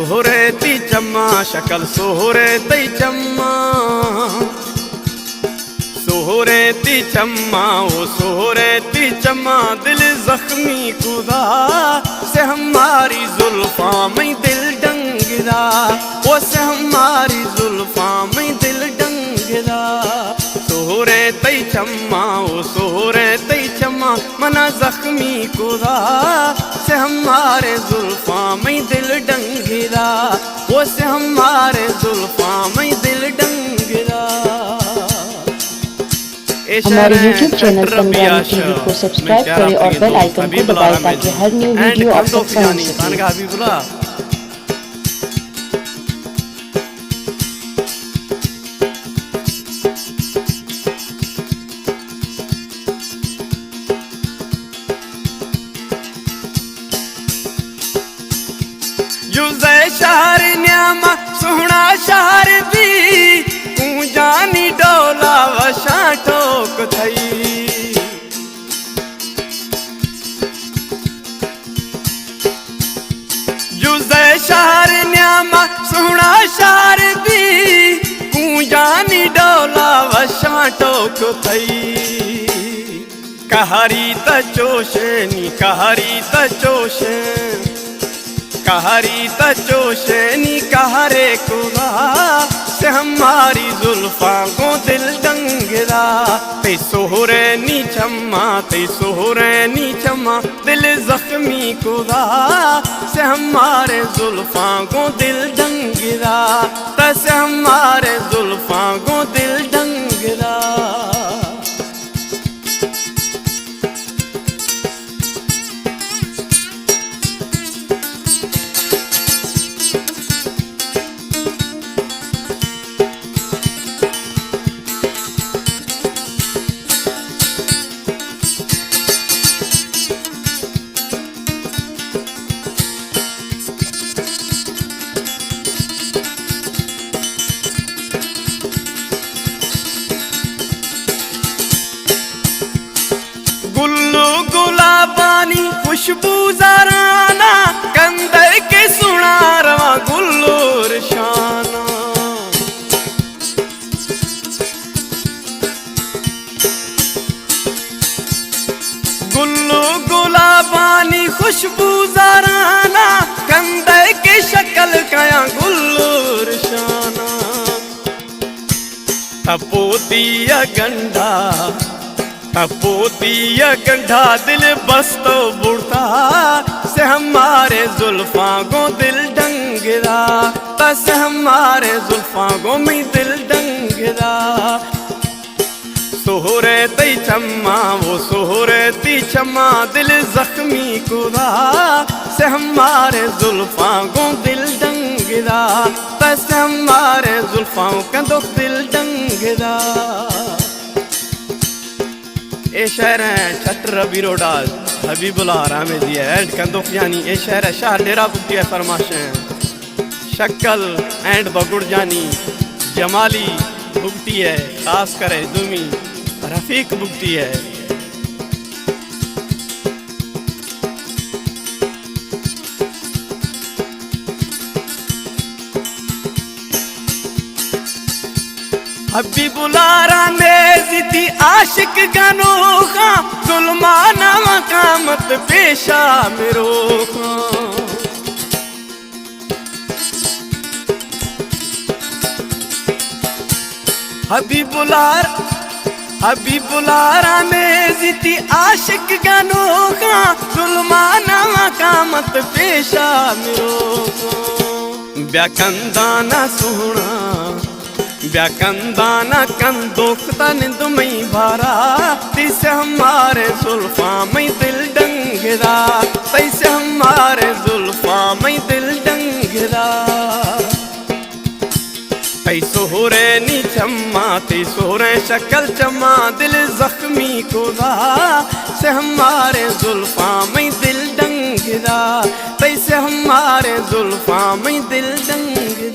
सोहरे ती चम्मा शक्ल सोहरे ती चम्मा, सोहरे ती चम्मा वो सोहरे ती चम्मा। दिल जख्मी खुदा से हमारी जुल्फा में दिल डंगरा, वो से हमारी जुल्फा में दिल डंगरा। सोहरे ती चम्मा वो सोहरे ती चम्मा, मना जख्मी खुदा से हमारे जुल्फा में दिल डंगरा, वो से हमारे जुल्फा में दिल डंगरा। हमारे YouTube चैनल पंद्रह टीवी को सब्सक्राइब करें और बेल आइकन को दबाएं ताकि हर न्यू वीडियो आप तक पहुंच सके। जुज़े शहर न्यामा सोहना शहर दी, तू जानी डोला वशा ठोक थई। जुज़े शहर न्यामा सोहना शहर दी, तू जानी डोला वशा ठोक थई। कहरी त चोशे नी कहरी त चोशे, कहरी त चोशे नी कहरे खुदा से हमारी जुल्फा को दिल डंगरा। ते सोहरे नी चम्मा ते सोहरे नी चम्मा, दिल जख्मी खुदा से हमारे जुल्फा को दिल डंगरा, तसे हमारे जुल्फा को दिल डंगरा। गुल्लू गुलाबानी खुशबू जराना, कंदर के सुना रवा गुल्लूर शाना। गुल्लू गुलाबानी खुशबू जराना, कंदर के शक्ल कया गुल्लूर शाना। तपोतिया गंडा तपोतिया गंढा, दिल बस तो बुढ़ता से हमारे जुल्फा को दिल डंगरा, तस हमारे जुल्फा को में दिल डंगरा। सोहरे ती चम्मा वो सोहरे ती चम्मा, दिल जख्मी खुदा से हमारे जुल्फा को दिल डंगरा, तस हमारे जुल्फा का दो दिल डंगरा। ए शहर है छत्र बिरोडा हबीबुल्लाह रामे दिया एंड कंदोक यानी ए शहर है शाह डेरा बुकती है फरमाशें। शक्ल एंड बगुड़ जानी जमाली बुकती है, खास करे दुमी रफीक बुकती है। हबीबुल्लाह रामे ज़िदी आशिक गनोखा, जुल्माना मकामत पेशा मेरो हबीबुल्लाह रामे ज़िदी आशिक गनोखा, जुल्माना मकामत पेशा मेरो। ब्याकंदाना सोहना ब्याकंदाना कंदोखता निंदुमई भारा, तिसे हमारे जुल्फा में दिल डंगरा, तैसे हमारे जुल्फा में दिल डंगरा। तै सोहरे नी चम्मा तै सोहरे शक्ल चम्मा, दिल जख्मी खुदा से हमारे जुल्फा में दिल डंगरा, तैसे हमारे जुल्फा में दिल डंगरा।